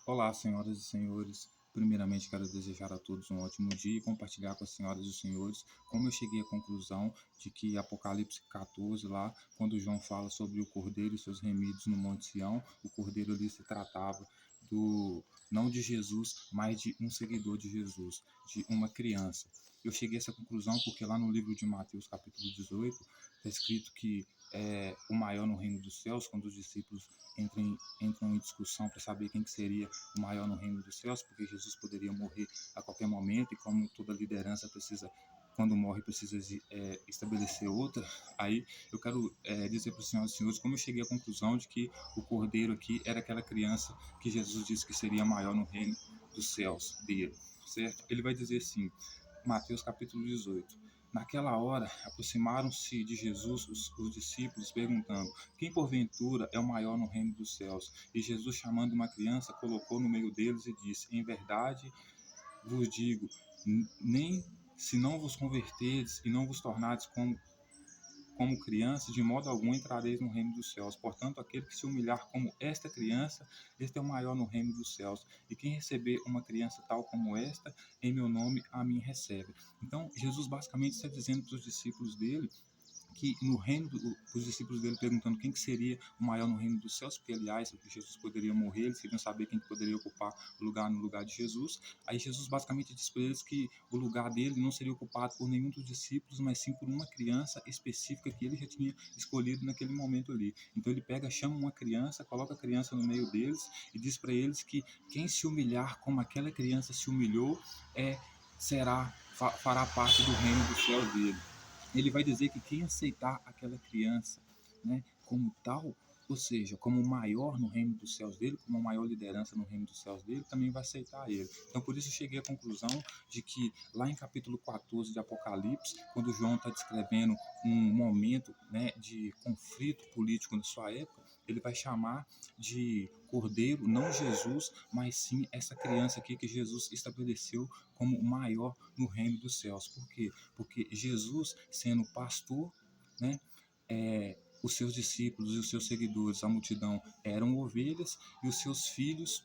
Olá, senhoras e senhores. Primeiramente, quero desejar a todos um ótimo dia e compartilhar com as senhoras e os senhores como eu cheguei à conclusão de que Apocalipse 14, lá, quando João fala sobre o cordeiro e seus remidos no Monte Sião, o cordeiro ali se tratava não de Jesus, mas de um seguidor de Jesus, de uma criança. Eu cheguei a essa conclusão porque lá no livro de Mateus, capítulo 18, está escrito que o maior no reino dos céus, quando os discípulos entram em discussão para saber quem que seria o maior no reino dos céus, porque Jesus poderia morrer a qualquer momento e como toda liderança precisa, quando morre, precisa estabelecer outra. Aí eu quero dizer para os senhoras e senhores como eu cheguei à conclusão de que o cordeiro aqui era aquela criança que Jesus disse que seria maior no reino dos céus dele, certo? Ele vai dizer assim, Mateus capítulo 18. Naquela hora, aproximaram-se de Jesus os discípulos, perguntando: Quem porventura é o maior no reino dos céus? E Jesus, chamando uma criança, colocou no meio deles e disse: Em verdade vos digo, nem se não vos converterdes e não vos tornardes como crianças, de modo algum entrareis no reino dos céus. Portanto, aquele que se humilhar como esta criança, este é o maior no reino dos céus. E quem receber uma criança tal como esta, em meu nome, a mim recebe. Então, Jesus basicamente está dizendo para os discípulos dele que no reino os discípulos dele perguntando quem que seria o maior no reino dos céus, porque aliás Jesus poderia morrer, eles queriam saber quem que poderia ocupar o lugar no lugar de Jesus. Aí Jesus basicamente diz para eles que o lugar dele não seria ocupado por nenhum dos discípulos, mas sim por uma criança específica que ele já tinha escolhido naquele momento ali. Então ele pega, chama uma criança, coloca a criança no meio deles e diz para eles que quem se humilhar como aquela criança se humilhou fará parte do reino dos céus dele. Ele vai dizer que quem aceitar aquela criança, né, como tal, ou seja, como o maior no reino dos céus dele, como a maior liderança no reino dos céus dele, também vai aceitar ele. Então, por isso, eu cheguei à conclusão de que lá em capítulo 14 de Apocalipse, quando João está descrevendo um momento, né, de conflito político na sua época, ele vai chamar de cordeiro, não Jesus, mas sim essa criança aqui que Jesus estabeleceu como o maior no reino dos céus. Por quê? Porque Jesus, sendo pastor, né, os seus discípulos e os seus seguidores, a multidão, eram ovelhas e os seus filhos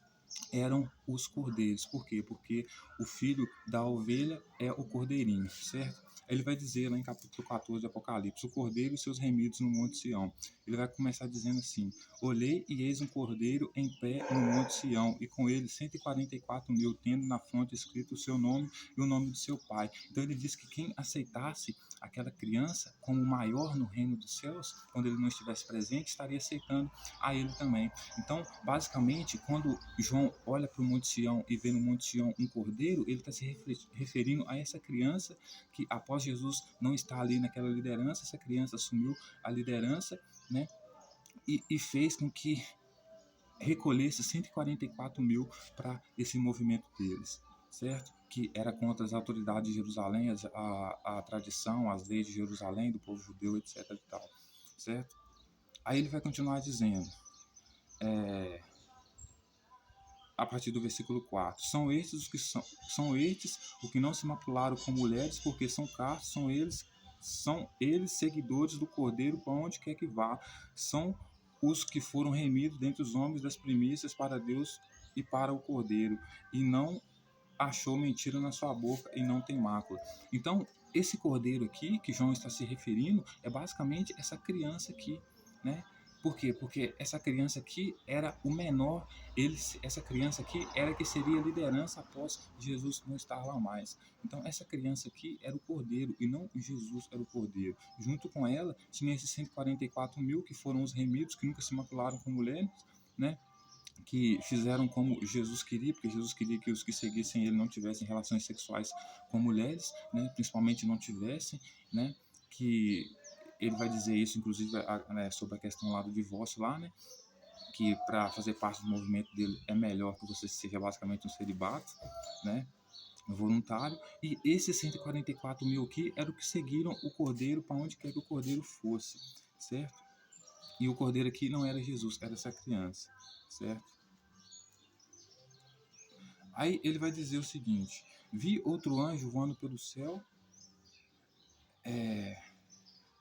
eram os cordeiros. Por quê? Porque o filho da ovelha é o cordeirinho, certo? Ele vai dizer lá em capítulo 14 de Apocalipse, o cordeiro e seus remidos no Monte Sião. Ele vai começar dizendo assim, olhei e eis um cordeiro em pé no Monte Sião, e com ele 144.000, tendo na fronte escrito o seu nome e o nome de seu pai. Então ele diz que quem aceitasse aquela criança como maior no reino dos céus, quando ele não estivesse presente, estaria aceitando a ele também. Então, basicamente, quando João olha para o Monte Sião e vê no Monte Sião um cordeiro, ele está se referindo a essa criança que, após Jesus não estar ali naquela liderança, essa criança assumiu a liderança, né? E fez com que recolhesse 144.000 para esse movimento deles, certo? Que era contra as autoridades de Jerusalém, a tradição, as leis de Jerusalém, do povo judeu, etc. E tal, certo? Aí ele vai continuar dizendo, a partir do versículo 4. São estes os que não se macularam com mulheres, porque são castos, são eles seguidores do Cordeiro para onde quer que vá. São os que foram remidos dentre os homens das primícias para Deus e para o Cordeiro, e não achou mentira na sua boca e não tem mácula. Então, esse cordeiro aqui que João está se referindo é basicamente essa criança aqui, né? Por quê? Porque essa criança aqui era o menor, essa criança aqui era que seria a liderança após Jesus não estar lá mais. Então, essa criança aqui era o cordeiro e não Jesus era o cordeiro. Junto com ela, tinha esses 144.000 que foram os remidos, que nunca se macularam com mulheres, né? Que fizeram como Jesus queria, porque Jesus queria que os que seguissem ele não tivessem relações sexuais com mulheres, né, principalmente não tivessem, né, que ele vai dizer isso, inclusive, né, sobre a questão lá do divórcio lá, né, que para fazer parte do movimento dele é melhor que você seja basicamente um celibato, né, voluntário, e esses 144.000 aqui eram que seguiram o Cordeiro para onde quer que o Cordeiro fosse, certo? E o Cordeiro aqui não era Jesus, era essa criança, certo? Aí ele vai dizer o seguinte: vi outro anjo voando pelo céu,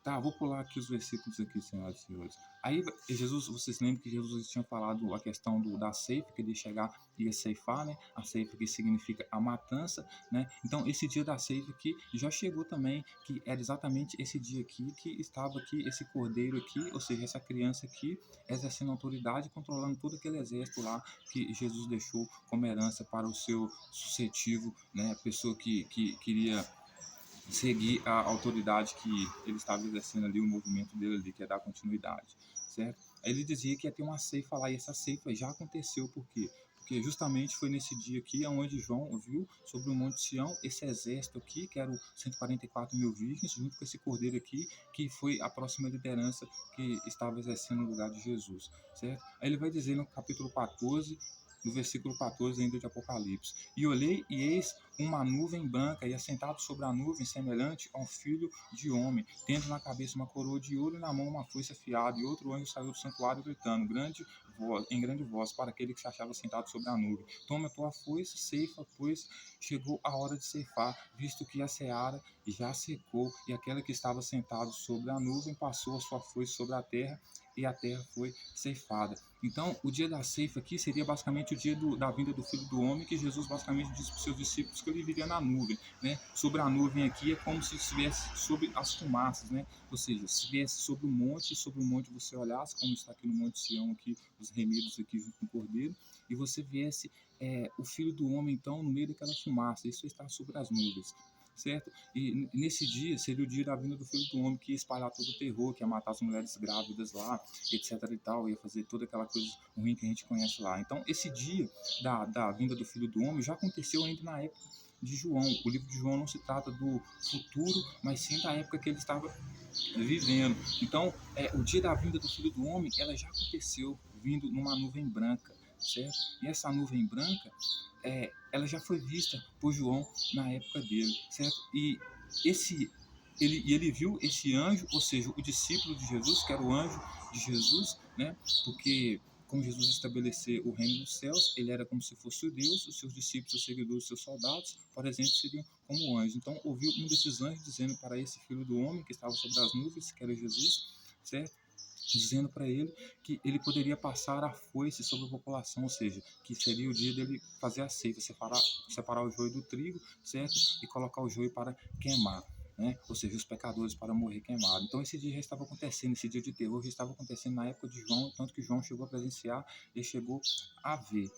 Tá, vou pular aqui os versículos aqui, senhoras e senhores. Aí Jesus, vocês lembram que Jesus tinha falado a questão da ceifa, que ele ia chegar e ia ceifar, né? A ceifa que significa a matança, né? Então esse dia da ceifa aqui já chegou também, que era exatamente esse dia aqui que estava aqui esse cordeiro aqui, ou seja, essa criança aqui exercendo autoridade, controlando todo aquele exército lá que Jesus deixou como herança para o seu suscetível, né? A pessoa que queria seguir a autoridade que ele estava exercendo ali, o movimento dele ali, que é dar continuidade, certo? Aí ele dizia que ia ter uma ceifa lá, e essa ceifa já aconteceu, por quê? Porque justamente foi nesse dia aqui onde João viu sobre o Monte Sião esse exército aqui, que eram 144 mil virgens, junto com esse cordeiro aqui, que foi a próxima liderança que estava exercendo o lugar de Jesus, certo? Aí ele vai dizer no capítulo 14, no versículo 14 ainda de Apocalipse: E olhei, e eis uma nuvem branca, e assentado sobre a nuvem, semelhante a um filho de homem, tendo na cabeça uma coroa de ouro e na mão uma foice afiada. E outro anjo saiu do santuário gritando em grande voz para aquele que se achava sentado sobre a nuvem: Toma a tua foice, ceifa, pois chegou a hora de ceifar, visto que a seara já secou, e aquele que estava sentado sobre a nuvem passou a sua foice sobre a terra, e a terra foi ceifada. Então, o dia da ceifa aqui seria basicamente o dia da vinda do Filho do Homem, que Jesus basicamente disse para os seus discípulos que ele viria na nuvem, né? Sobre a nuvem aqui é como se estivesse sobre as fumaças, né? Ou seja, se estivesse sobre o monte você olhasse, como está aqui no Monte Sião, aqui, os remidos aqui junto com o Cordeiro, e você viesse o Filho do Homem, então, no meio daquela fumaça, isso está sobre as nuvens, certo? E nesse dia seria o dia da vinda do Filho do Homem, que ia espalhar todo o terror, que ia matar as mulheres grávidas lá, etc e tal, ia fazer toda aquela coisa ruim que a gente conhece lá. Então, esse dia da vinda do Filho do Homem já aconteceu ainda na época de João. O livro de João não se trata do futuro, mas sim da época que ele estava vivendo. Então, o dia da vinda do Filho do Homem, ela já aconteceu, vindo numa nuvem branca, certo? E essa nuvem branca, ela já foi vista por João na época dele, certo? E ele viu esse anjo, ou seja, o discípulo de Jesus, que era o anjo de Jesus, né? Porque como Jesus estabeleceu o reino dos céus, ele era como se fosse o Deus, os seus discípulos, seus seguidores, seus soldados, por exemplo, seriam como anjos. Então, ouviu um desses anjos dizendo para esse filho do homem que estava sobre as nuvens, que era Jesus, certo? Dizendo para ele que ele poderia passar a foice sobre a população, ou seja, que seria o dia dele fazer a ceifa, separar o joio do trigo, certo? E colocar o joio para queimar, né? Ou seja, os pecadores para morrer queimados. Então esse dia já estava acontecendo, esse dia de terror já estava acontecendo na época de João, tanto que João chegou a presenciar e chegou a ver,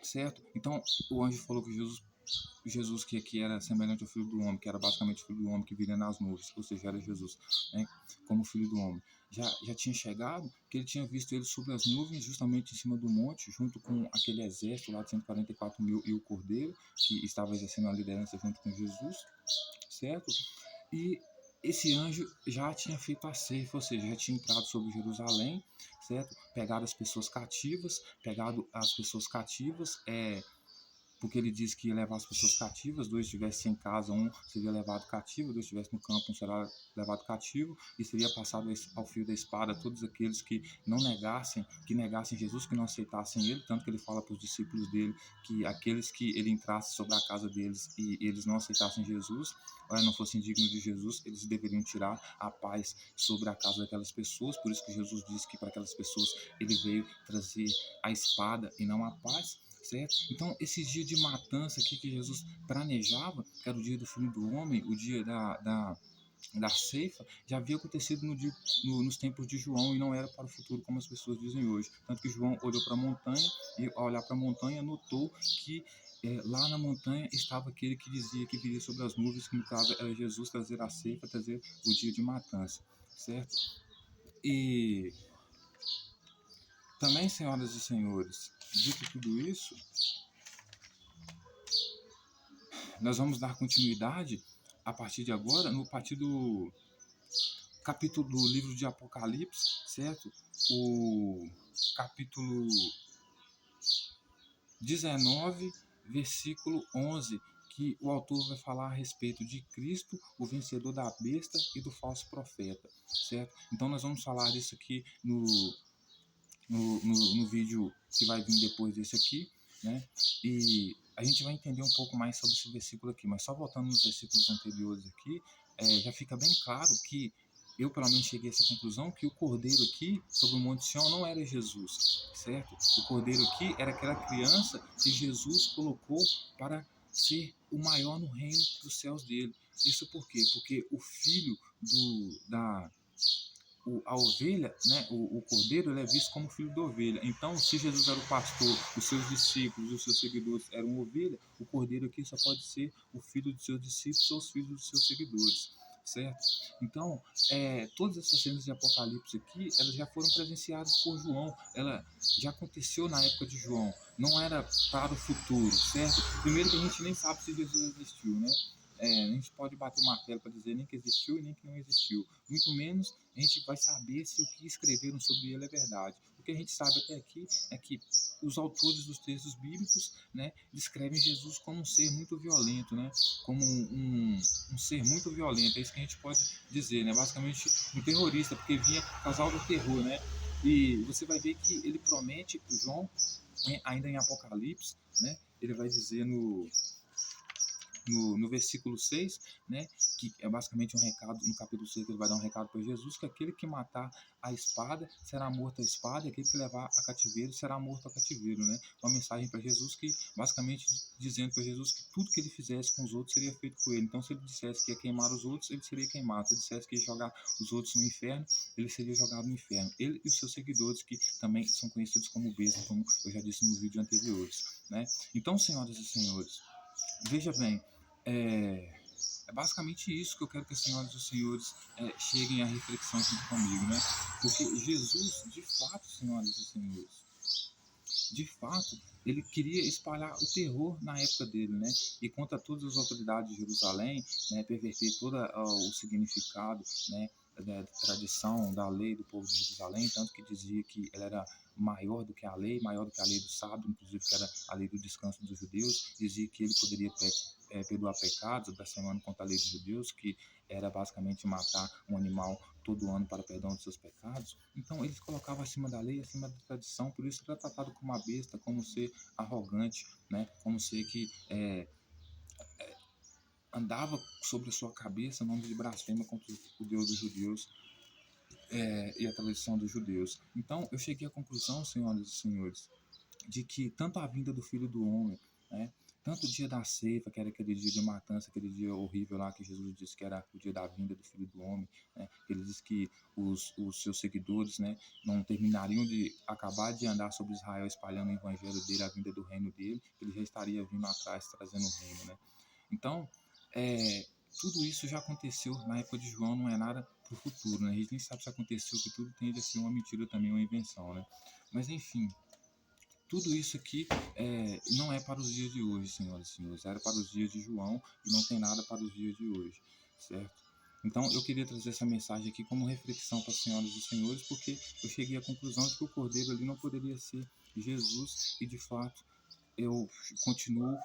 certo? Então o anjo falou que Jesus que era semelhante ao Filho do Homem, que era basicamente o Filho do Homem que viria nas nuvens, ou seja, era Jesus, né, como Filho do Homem. Já tinha chegado, que ele tinha visto ele sobre as nuvens, justamente em cima do monte, junto com aquele exército lá de 144 mil e o Cordeiro, que estava exercendo a liderança junto com Jesus, certo? E esse anjo já tinha feito a ceifa, ou seja, já tinha entrado sobre Jerusalém, certo? Pegado as pessoas cativas, porque ele disse que ia levar as pessoas cativas, dois estivessem em casa, um seria levado cativo, dois estivessem no campo, um será levado cativo, e seria passado ao fio da espada todos aqueles que negassem Jesus, que não aceitassem ele, tanto que ele fala para os discípulos dele que aqueles que ele entrasse sobre a casa deles e eles não aceitassem Jesus, não fossem dignos de Jesus, eles deveriam tirar a paz sobre a casa daquelas pessoas. Por isso que Jesus disse que para aquelas pessoas ele veio trazer a espada e não a paz, certo? Então, esse dia de matança aqui que Jesus planejava, que era o dia do Filho do Homem, o dia da ceifa, já havia acontecido nos tempos de João e não era para o futuro, como as pessoas dizem hoje. Tanto que João olhou para a montanha e, ao olhar para a montanha, notou que lá na montanha estava aquele que dizia que viria sobre as nuvens, que no caso era Jesus trazer a ceifa, trazer o dia de matança, certo? E também, senhoras e senhores, dito tudo isso, nós vamos dar continuidade a partir de agora, no partir do capítulo do livro de Apocalipse, certo? O capítulo 19, versículo 11, que o autor vai falar a respeito de Cristo, o vencedor da besta e do falso profeta, certo? Então nós vamos falar disso aqui no vídeo que vai vir depois desse aqui, né? E a gente vai entender um pouco mais sobre esse versículo aqui, mas só voltando nos versículos anteriores aqui, já fica bem claro que eu pelo menos cheguei a essa conclusão, que o cordeiro aqui, sobre o Monte Sião, não era Jesus, certo? O cordeiro aqui era aquela criança que Jesus colocou para ser o maior no reino dos céus dele. Isso por quê? Porque o filho a ovelha, né, o cordeiro, ele é visto como filho da ovelha. Então, se Jesus era o pastor, os seus discípulos, os seus seguidores eram ovelha, o cordeiro aqui só pode ser o filho dos seus discípulos ou os filhos dos seus seguidores, certo? Então, todas essas cenas de Apocalipse aqui, elas já foram presenciadas por João, ela já aconteceu na época de João, não era para o futuro, certo? Primeiro que a gente nem sabe se Jesus existiu, né? A gente pode bater o martelo para dizer nem que existiu e nem que não existiu. Muito menos a gente vai saber se o que escreveram sobre ele é verdade. O que a gente sabe até aqui é que os autores dos textos bíblicos, né, descrevem Jesus como um ser muito violento, né, como um ser muito violento. É isso que a gente pode dizer, né, basicamente um terrorista, porque vinha causar o terror, né. E você vai ver que ele promete, o João, ainda em Apocalipse, né, ele vai dizer no versículo 6, né, que é basicamente um recado, no capítulo 6 ele vai dar um recado para Jesus, que aquele que matar a espada será morto a espada, e aquele que levar a cativeiro será morto a cativeiro, né? Uma mensagem para Jesus que, basicamente, dizendo para Jesus que tudo que ele fizesse com os outros seria feito com ele. Então, se ele dissesse que ia queimar os outros, ele seria queimado. Se ele dissesse que ia jogar os outros no inferno, ele seria jogado no inferno. Ele e os seus seguidores, que também são conhecidos como bestas, como eu já disse nos vídeos anteriores, né? Então, senhoras e senhores, veja bem, é basicamente isso que eu quero que as senhoras e os senhores cheguem à reflexão junto comigo, né? Porque Jesus, de fato, senhoras e senhores, de fato, ele queria espalhar o terror na época dele, né? E contra todas as autoridades de Jerusalém, né? Perverter todo o significado, né? Da tradição, da lei do povo de Jerusalém, tanto que dizia que ela era maior do que a lei, maior do que a lei do sábado, inclusive que era a lei do descanso dos judeus, dizia que ele poderia perdoar pecados, blasfemando contra a lei dos judeus, que era basicamente matar um animal todo ano para perdão dos seus pecados. Então eles colocavam acima da lei, acima da tradição, por isso era tratado como uma besta, como ser arrogante, né? Como ser que andava sobre a sua cabeça nome de blasfêmia contra o Deus dos judeus e a tradição dos judeus. Então eu cheguei à conclusão, senhoras e senhores, de que tanto a vinda do Filho do Homem, né, tanto o dia da ceifa, que era aquele dia de matança, aquele dia horrível lá que Jesus disse que era o dia da vinda do Filho do Homem, né, ele disse que os seus seguidores, né, não terminariam de acabar de andar sobre Israel espalhando o evangelho dele, a vinda do reino dele, ele já estaria vindo atrás trazendo o reino, né? Então, tudo isso já aconteceu na época de João, não é nada para o futuro, né? A gente nem sabe se aconteceu, que tudo tende a ser uma mentira também, uma invenção, né? Mas enfim, tudo isso aqui não é para os dias de hoje, senhoras e senhores. Era para os dias de João e não tem nada para os dias de hoje, certo? Então, eu queria trazer essa mensagem aqui como reflexão para as senhoras e senhores, porque eu cheguei à conclusão de que o cordeiro ali não poderia ser Jesus e, de fato, eu continuo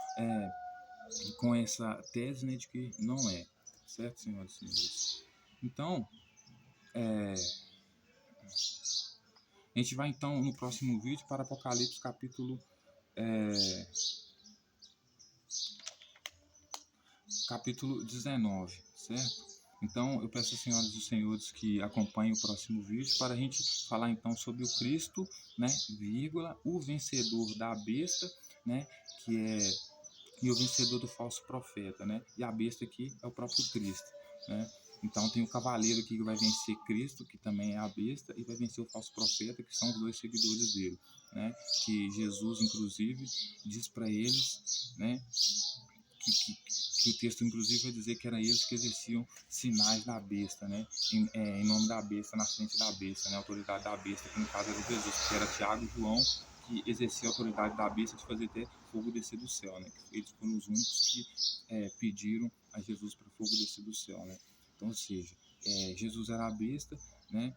com essa tese, né, de que não é, certo, senhoras e senhores? Então, a gente vai então no próximo vídeo para Apocalipse capítulo 19, certo? Então, eu peço às senhoras e senhores que acompanhem o próximo vídeo para a gente falar então sobre o Cristo, né, vírgula, o vencedor da besta, né, que é e o vencedor do falso profeta, né? E a besta aqui é o próprio Cristo, né? Então tem o cavaleiro aqui que vai vencer Cristo, que também é a besta, e vai vencer o falso profeta, que são os dois seguidores dele, né? Que Jesus, inclusive, diz para eles, né? Que o texto, inclusive, vai dizer que eram eles que exerciam sinais da besta, né? Em nome da besta, na frente da besta, né? A autoridade da besta, que no caso era Jesus, que era Tiago e João, que exercia a autoridade da besta de fazer até fogo descer do céu, né? Eles foram os únicos que pediram a Jesus para fogo descer do céu, né? Então, ou seja, Jesus era a besta, né?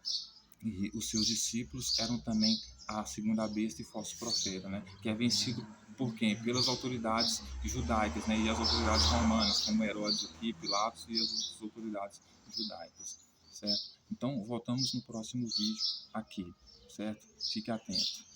E os seus discípulos eram também a segunda besta e falso profeta, né? Que é vencido por quem? Pelas autoridades judaicas, né? E as autoridades romanas, como Herodes aqui, Pilatos e as autoridades judaicas, certo? Então, voltamos no próximo vídeo aqui, certo? Fique atento.